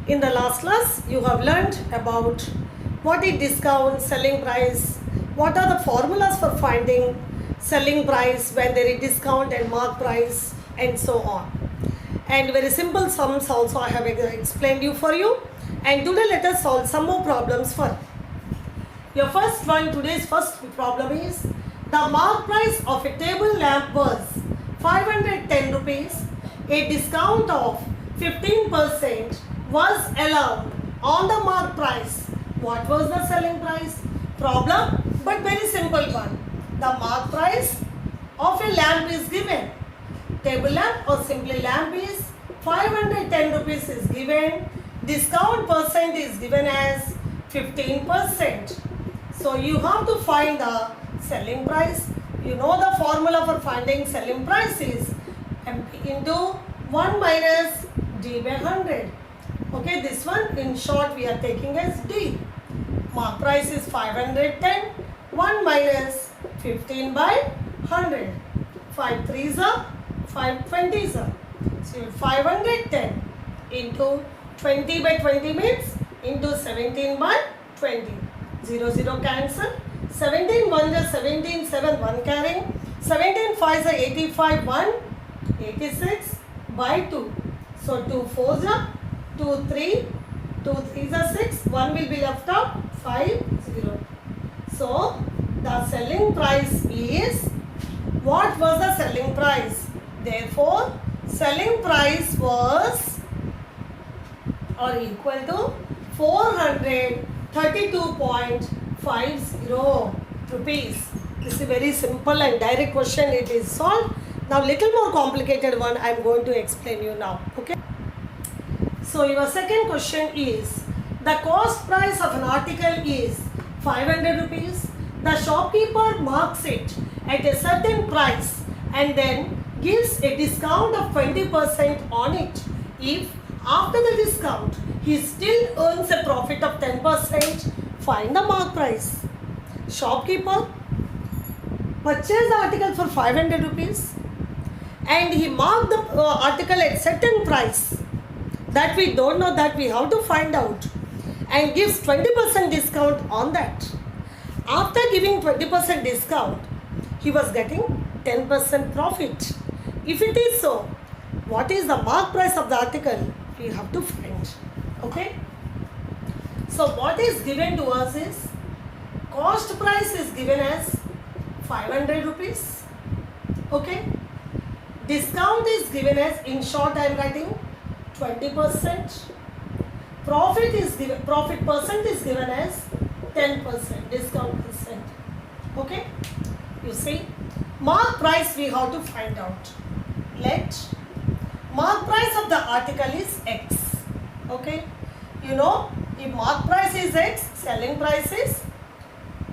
In the last class, you have learned about what is discount, selling price, what are the formulas for finding selling price when there is discount and mark price, and so on. And very simple sums also I have explained you for you. And today let us solve some more problems for your first one. Today's first problem is the mark price of a table lamp was 510 rupees. A discount of 15% was allowed on the mark price. What was the selling price? Problem, but very simple one. The mark price of a lamp is given. Table lamp or simply lamp is 510 rupees is given. Discount percent is given as 15%. So you have to find the selling price. You know the formula for finding selling price is MP into 1 minus D by 100. Okay, this one in short we are taking as D. Mark price is 510. 1 minus 15 by 100. 5 3s are 5 20s are. So 510 into 20 by 20 means into 17 by 20. 0 0 cancel. 17 1 is 17 7 1 carrying. 17 5 is 85 1 86 by 2. So 2 4s are 2 3 2 3s are 6. 1 will be left out. 5 0. So the selling price is, what was the selling price? Therefore selling price was or equal to 432.50 rupees. This is a very simple and direct question. It is solved. Now little more complicated one I am going to explain you now. Okay. So your second question is, the cost price of an article is 500 rupees. The shopkeeper marks it at a certain price and then gives a discount of 20% on it. If after the discount he still earns a profit of 10%, find the mark price. Shopkeeper purchased the article for 500 rupees and he marked the article at certain price that we don't know, that we have to find out, and gives 20% discount on that. After giving 20% discount, he was getting 10% profit. If it is so, what is the mark price of the article? We have to find. Okay. So what is given to us is, cost price is given as 500 rupees. Okay. Discount is given as, in short I am writing 20%. Profit is given, profit percent is given as 10%, discount percent. Okay. You see, mark price we have to find out. Let mark price of the article is X. Okay. You know, if mark price is X, selling price is,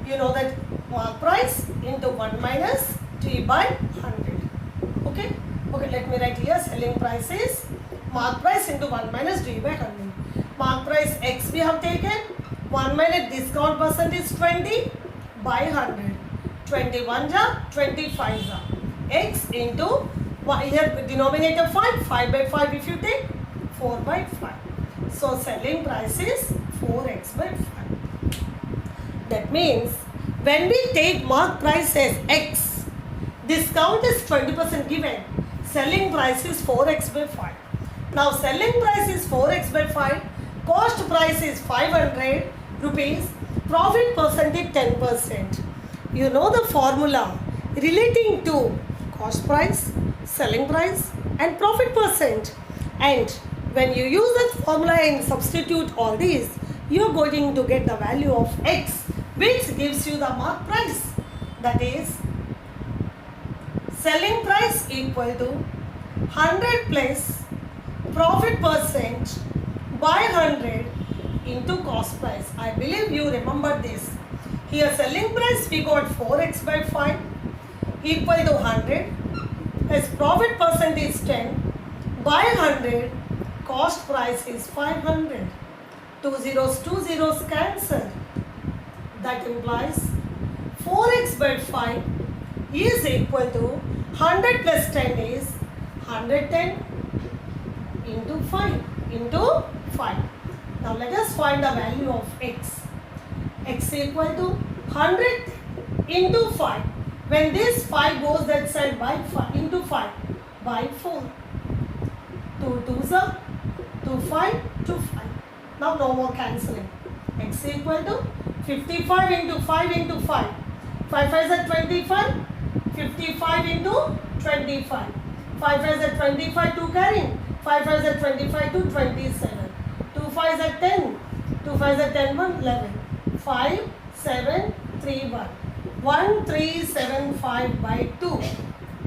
you know that mark price into 1 minus T by 100. Okay. Okay, let me write here, selling price is mark price into 1 minus D by 100. Mark price X we have taken. 1 minus discount percent is 20 by 100. 21 ja, 25 ja. X into, here denominator 5, 5 by 5 if you take, 4 by 5. So selling price is 4x by 5. That means when we take mark price as X, discount is 20% given, selling price is 4x by 5. Now selling price is 4x by 5, cost price is 500 rupees, profit percent is 10%. You know the formula relating to cost price, selling price and profit percent. And when you use that formula and substitute all these, you are going to get the value of X, which gives you the mark price. That is, selling price equal to 100 plus profit percent by 100 into cost price. I believe you remember this. Here selling price we got 4x by 5 equal to 100, as profit percent is 10 by 100, cost price is 500. 2 zeros cancel. That implies 4x by 5 is equal to 100 plus 10 is 110 into 5 into 5. Now let us find the value of x. X equal to 100 into 5. When this 5 goes that side by 5 into 5 by 4. 2 2s are 2 5 2 5. Now no more cancelling. X equal to 55 into 5 into 5. 5 5s are 25. 55 into 25. 5 5s are 25 to carrying. 5 5s are 25 to 27. 2 5s are 10. 2 5s are 10 1 11. 5 7 3 1. 1375 by 2.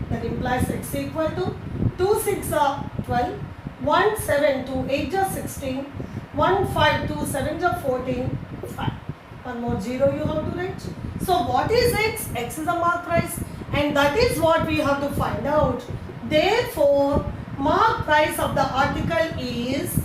That implies x equal to 2 6 are 12. 1 7 2 8 are 16. 1 5 2 7 are 14. 5. One more 0 you have to write. So what is x? X is the mark price, and that is what we have to find out. Therefore, mark price of the article is,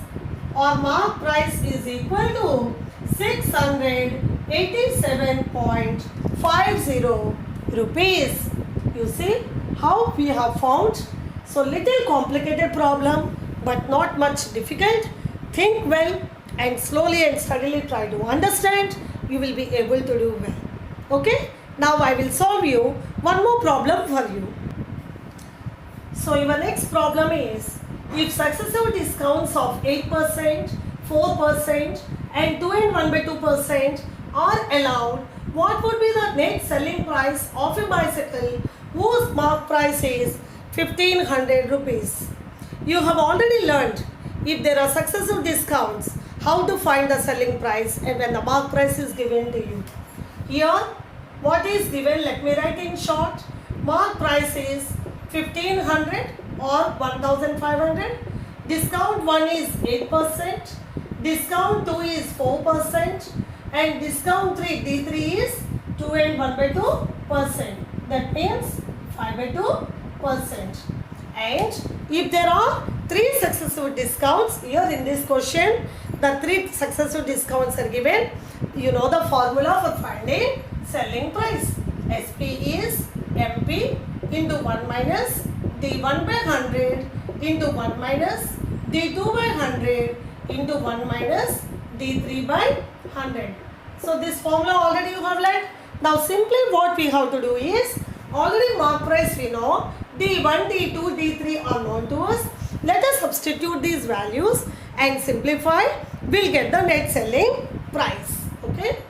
or mark price is equal to 687.50 rupees. You see how we have found? So little complicated problem, but not much difficult. Think well and slowly and steadily try to understand. You will be able to do well. Okay? Now I will solve you one more problem for you. So your next problem is, if successive discounts of 8%, 4% and 2 and 1 by 2% are allowed, what would be the net selling price of a bicycle whose mark price is 1500 rupees? You have already learned, if there are successive discounts, how to find the selling price and when the mark price is given to you. Here, what is given, let me write in short. Mark price is 1500 or 1500. Discount 1 is 8%. Discount 2 is 4%. And discount 3, D3 is 2 and 1 by 2%. That means 5 by 2%. And if there are 3 successive discounts, here in this question, the 3 successive discounts are given. You know the formula for finding selling price. SP is MP into 1 minus D1 by 100 into 1 minus D2 by 100 into 1 minus D3 by 100. So this formula already you have learned. Now simply what we have to do is, already mark price we know, D1, D2, D3 are known to us. Let us substitute these values and simplify. We'll get the net selling price. Okay.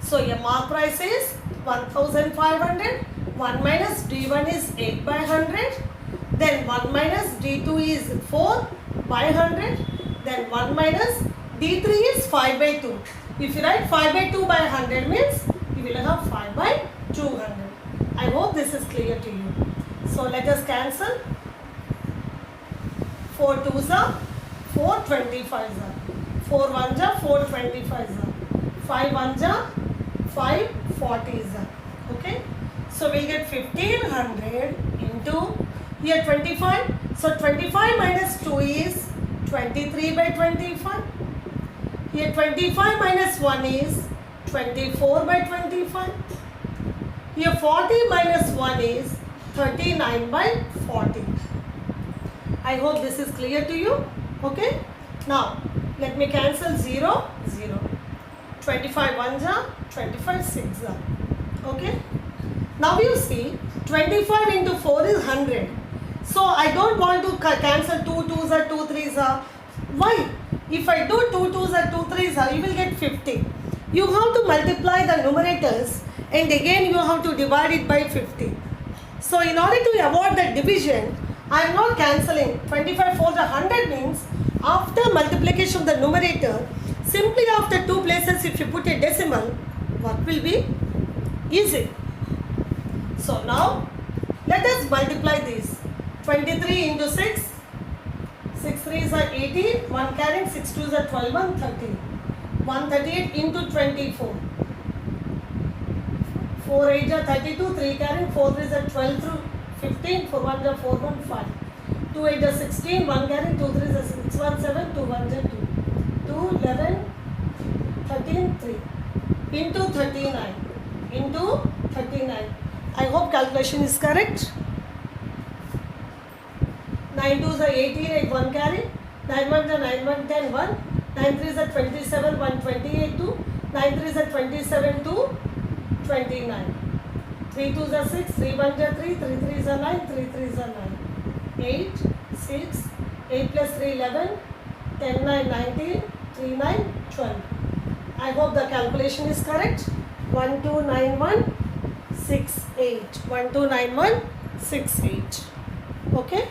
So your mark price is 1500. 1 minus D1 is 8 by 100. Then 1 minus D2 is 4 by 100. Then 1 minus D3 is 5 by 2. If you write 5 by 2 by 100 means you will have 5 by 200. I hope this is clear to you. So let us cancel. 4 2s are 4 25s are. 4 1s are 4 25s are. 5 1s are 5 40s are. Okay. So we get 1500 into here 25. So 25 minus 2 is 23 by 25. Here 25 minus 1 is 24 by 25. Here 40 minus 1 is 39 by 40. I hope this is clear to you. Okay. Now let me cancel 0 0. 25 1s are 25 6s are. Okay. Now you see 25 into 4 is 100. So I don't want to cancel 2 2s are 2 3s are. Why? If I do 2 2s are 2 3s are, you will get 50. You have to multiply the numerators and again you have to divide it by 50. So in order to avoid that division, I am not cancelling. 25 4s are 100 means after multiplication of the numerator, simply after 2 places if you put a decimal, what will be? Easy. So now let us multiply this. 23 into 6. 6 3s are 18. 1 carrying 6 2s are 12 1 13. 138 into 24. 4 8s are 32. 3 carrying 4 3s are 12 through 15. 4 1s are 4 1 5. 2 8s are 16. 1 carrying 2 3s are 6 1 7. 2 1s are 2. 2 11 13 3 into 39 into 39. I hope calculation is correct. 9 2s are 18, 8 1 carry. 9 1s are 9 1 10 1. 9 3s are 27, 128 2. 9 3s are 27 2, 29. 3 2s are 6, 3 1s are 3, 3 3s are 9, 3 3s are 9. 8, 6, 8 plus 3 11, 10 9 19, 3 9 12. I hope the calculation is correct. 1291 68. 1291 68. Okay.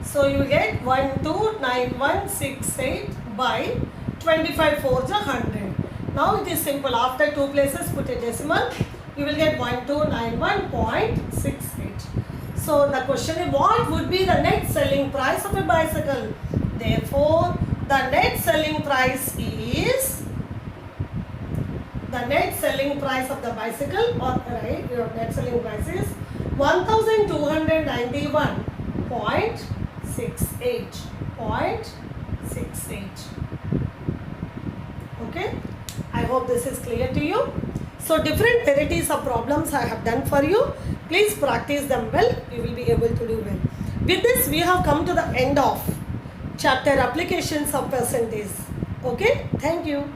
So you get 129168 by 25 fours are 100. Now it is simple. After two places put a decimal. You will get 1291.68. So the question is, what would be the net selling price of a bicycle? Therefore, the net selling price is the net selling price of the bicycle, or right, your net selling price is 1291.68. Okay, I hope this is clear to you. So different varieties of problems I have done for you. Please practice them well. You will be able to do well. With this, we have come to the end of chapter applications of percentage. Okay, thank you.